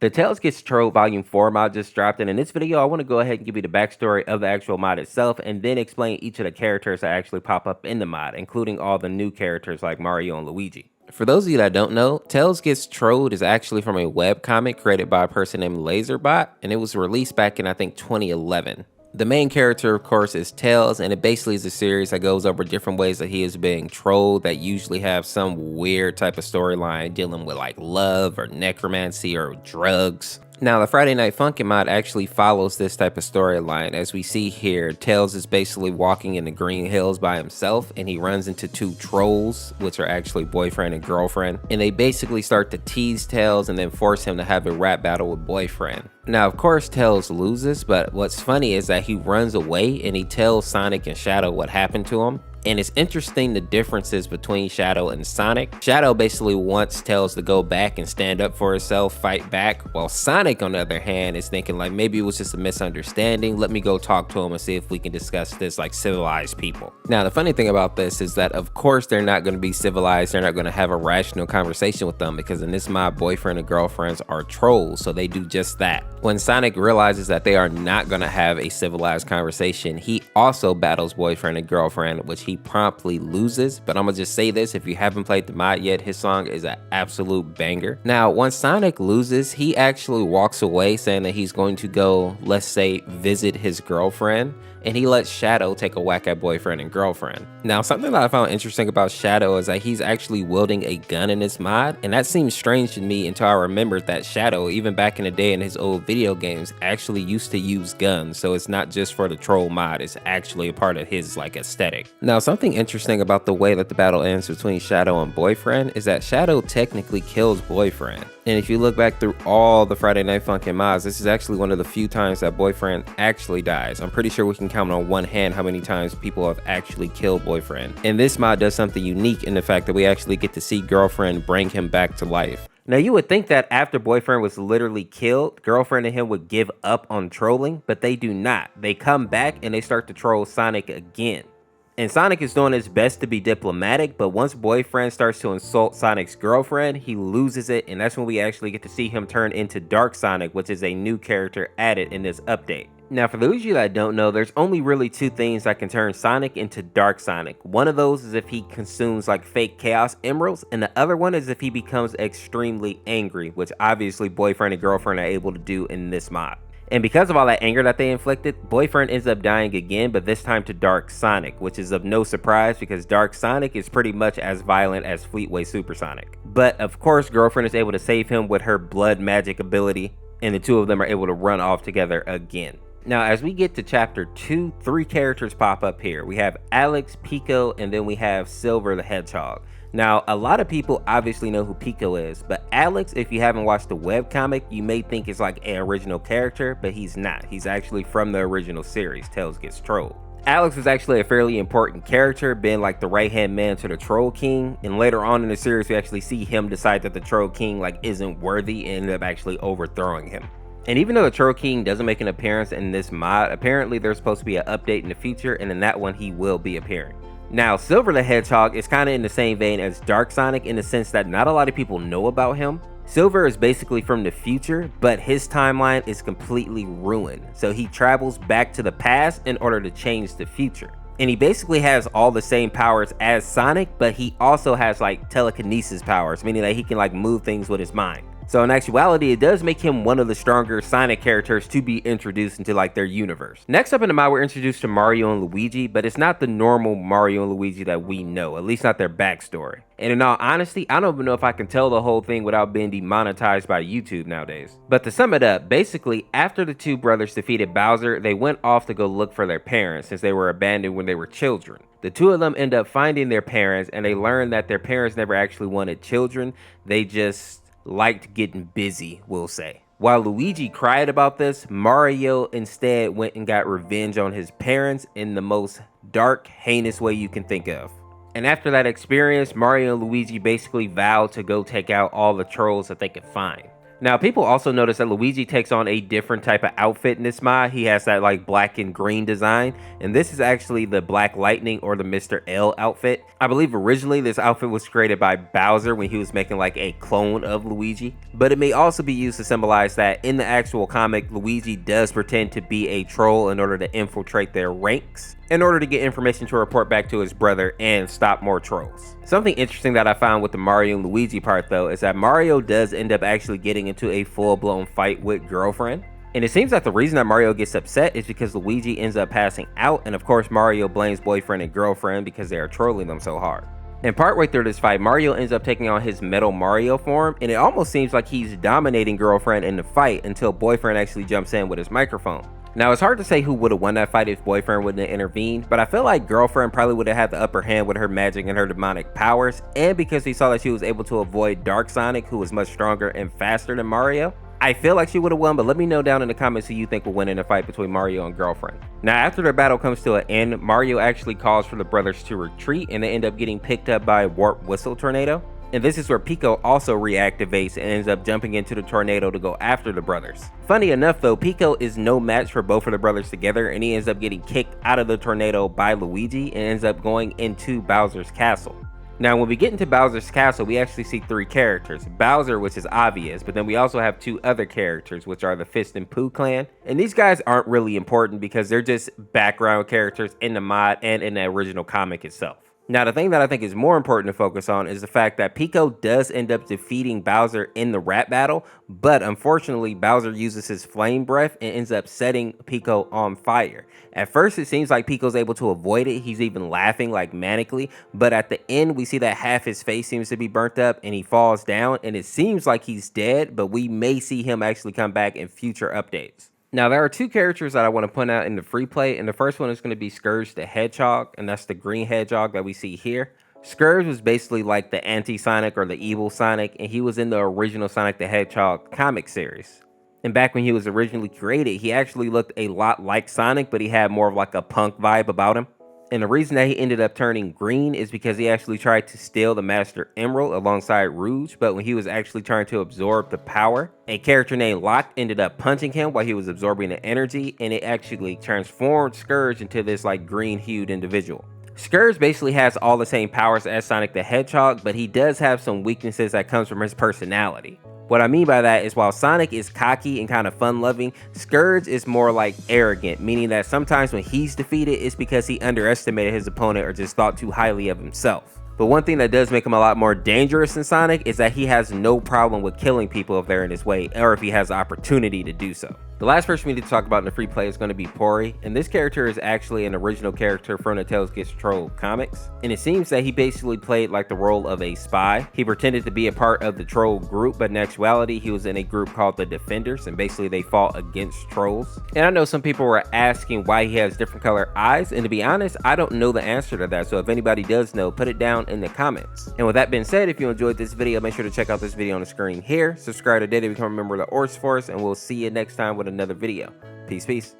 The Tales Gets Trolled Volume 4 mod just dropped, and in this video, I want to go ahead and give you the backstory of the actual mod itself, and then explain each of the characters that actually pop up in the mod, including all the new characters like Mario and Luigi. For those of you that don't know, Tales Gets Trolled is actually from a webcomic created by a person named Laserbot, and it was released back in, I think, 2011. The main character, of course, is Tails, and it basically is a series that goes over different ways that he is being trolled that usually have some weird type of storyline dealing with like love or necromancy or drugs. Now, the Friday Night Funkin' mod actually follows this type of storyline. As we see here, Tails is basically walking in the Green Hills by himself, and he runs into two trolls, which are actually boyfriend and girlfriend, and they basically start to tease Tails and then force him to have a rap battle with boyfriend. Now, of course, Tails loses, but what's funny is that he runs away and he tells Sonic and Shadow what happened to him. And it's interesting the differences between Shadow and Sonic. Shadow basically wants Tails to go back and stand up for himself, fight back, while Sonic, on the other hand, is thinking like, maybe it was just a misunderstanding. Let me go talk to him and see if we can discuss this like civilized people. Now, the funny thing about this is that, of course, they're not going to be civilized. They're not going to have a rational conversation with them, because in this mod, boyfriend and girlfriends are trolls, so they do just that. When Sonic realizes that they are not going to have a civilized conversation, he also battles boyfriend and girlfriend, which he promptly loses. But I'm gonna just say this, if you haven't played the mod yet, his song is an absolute banger. Now, once Sonic loses, he actually walks away saying that he's going to go, let's say, visit his girlfriend, and he lets Shadow take a whack at boyfriend and girlfriend. Now, something that I found interesting about Shadow is that he's actually wielding a gun in this mod, and that seems strange to me until I remembered that Shadow, even back in the day in his old video games, actually used to use guns, so it's not just for the troll mod, it's actually a part of his like aesthetic. Now, something interesting about the way that the battle ends between Shadow and boyfriend is that Shadow technically kills boyfriend. And if you look back through all the Friday Night Funkin' mods, this is actually one of the few times that boyfriend actually dies. I'm pretty sure we can count on one hand how many times people have actually killed boyfriend. And this mod does something unique in the fact that we actually get to see girlfriend bring him back to life. Now, you would think that after boyfriend was literally killed, girlfriend and him would give up on trolling, but they do not. They come back and they start to troll Sonic again. And Sonic is doing his best to be diplomatic, but once boyfriend starts to insult Sonic's girlfriend, he loses it, and that's when we actually get to see him turn into Dark Sonic, which is a new character added in this update. Now, for those of you that don't know, there's only really two things that can turn Sonic into Dark Sonic. One of those is if he consumes like fake Chaos Emeralds, and the other one is if he becomes extremely angry, which obviously boyfriend and girlfriend are able to do in this mod. And because of all that anger that they inflicted, boyfriend ends up dying again, but this time to Dark Sonic, which is of no surprise because Dark Sonic is pretty much as violent as Fleetway Supersonic. But of course, girlfriend is able to save him with her blood magic ability, and the two of them are able to run off together again. Now, as we get to chapter 2, 3 characters pop up here. We have Alex, Pico, and then we have Silver the Hedgehog. Now, a lot of people obviously know who Pico is, but Alex, if you haven't watched the webcomic, you may think it's like an original character, but he's not. He's actually from the original series, Tales Gets Trolled. Alex is actually a fairly important character, being like the right-hand man to the Troll King, and later on in the series, we actually see him decide that the Troll King like isn't worthy and end up actually overthrowing him. And even though the Troll King doesn't make an appearance in this mod, apparently there's supposed to be an update in the future, and in that one he will be appearing. Now, Silver the Hedgehog is kind of in the same vein as Dark Sonic in the sense that not a lot of people know about him. Silver is basically from the future, but his timeline is completely ruined. So he travels back to the past in order to change the future. And he basically has all the same powers as Sonic, but he also has like telekinesis powers, meaning that he can like move things with his mind. So in actuality, it does make him one of the stronger Sonic characters to be introduced into like their universe. Next up in the mod, we're introduced to Mario and Luigi, but it's not the normal Mario and Luigi that we know, at least not their backstory. And in all honesty, I don't even know if I can tell the whole thing without being demonetized by YouTube nowadays. But to sum it up, basically, after the two brothers defeated Bowser, they went off to go look for their parents since they were abandoned when they were children. The two of them end up finding their parents, and they learn that their parents never actually wanted children. They just liked getting busy, we'll say. While Luigi cried about this, Mario instead went and got revenge on his parents in the most dark, heinous way you can think of. And after that experience, Mario and Luigi basically vowed to go take out all the trolls that they could find. Now, people also notice that Luigi takes on a different type of outfit in this mod. He has that like black and green design, and this is actually the Black Lightning or the Mr. L outfit. I believe originally this outfit was created by Bowser when he was making like a clone of Luigi, but it may also be used to symbolize that in the actual comic, Luigi does pretend to be a troll in order to infiltrate their ranks, in order to get information to report back to his brother and stop more trolls. Something interesting that I found with the Mario and Luigi part though is that Mario does end up actually getting into a full-blown fight with Girlfriend. And it seems that the reason that Mario gets upset is because Luigi ends up passing out, and of course Mario blames boyfriend and girlfriend because they are trolling them so hard. And partway through this fight, Mario ends up taking on his Metal Mario form, and it almost seems like he's dominating Girlfriend in the fight until boyfriend actually jumps in with his microphone. Now, it's hard to say who would have won that fight if boyfriend wouldn't have intervened, but I feel like girlfriend probably would have had the upper hand with her magic and her demonic powers, and because we saw that she was able to avoid Dark Sonic, who was much stronger and faster than Mario. I feel like she would have won, but let me know down in the comments who you think will win in a fight between Mario and girlfriend. Now, after their battle comes to an end, Mario actually calls for the brothers to retreat, and they end up getting picked up by a Warp Whistle Tornado. And this is where Pico also reactivates and ends up jumping into the tornado to go after the brothers. Funny enough though, Pico is no match for both of the brothers together, and he ends up getting kicked out of the tornado by Luigi and ends up going into Bowser's castle. Now, when we get into Bowser's castle, we actually see three characters. Bowser, which is obvious, but then we also have two other characters, which are the Fist and Pooh clan. And these guys aren't really important because they're just background characters in the mod and in the original comic itself. Now, the thing that I think is more important to focus on is the fact that Pico does end up defeating Bowser in the rap battle, but unfortunately, Bowser uses his flame breath and ends up setting Pico on fire. At first, it seems like Pico's able to avoid it. He's even laughing like manically, but at the end, we see that half his face seems to be burnt up and he falls down, and it seems like he's dead, but we may see him actually come back in future updates. Now, there are two characters that I want to point out in the free play, and the first one is going to be Scourge the Hedgehog, and that's the green hedgehog that we see here. Scourge was basically like the anti-Sonic or the evil Sonic, and he was in the original Sonic the Hedgehog comic series. And back when he was originally created, he actually looked a lot like Sonic, but he had more of like a punk vibe about him. And the reason that he ended up turning green is because he actually tried to steal the Master Emerald alongside Rouge, but when he was actually trying to absorb the power, a character named Locke ended up punching him while he was absorbing the energy, and it actually transformed Scourge into this like green-hued individual. Scourge basically has all the same powers as Sonic the Hedgehog, but he does have some weaknesses that comes from his personality. What I mean by that is while Sonic is cocky and kind of fun-loving, Scourge is more like arrogant, meaning that sometimes when he's defeated, it's because he underestimated his opponent or just thought too highly of himself. But one thing that does make him a lot more dangerous than Sonic is that he has no problem with killing people if they're in his way, or if he has the opportunity to do so. The last person we need to talk about in the free play is going to be Pory, and this character is actually an original character from the Tails Gets Trolled comics, and it seems that he basically played like the role of a spy. He pretended to be a part of the troll group, but in actuality he was in a group called the Defenders, and basically they fought against trolls. And I know some people were asking why he has different color eyes, and to be honest, I don't know the answer to that, so if anybody does know, put it down in the comments. And with that being said, if you enjoyed this video, make sure to check out this video on the screen here, subscribe today to become a member of the Orseofkorse, and we'll see you next time with another video. Peace.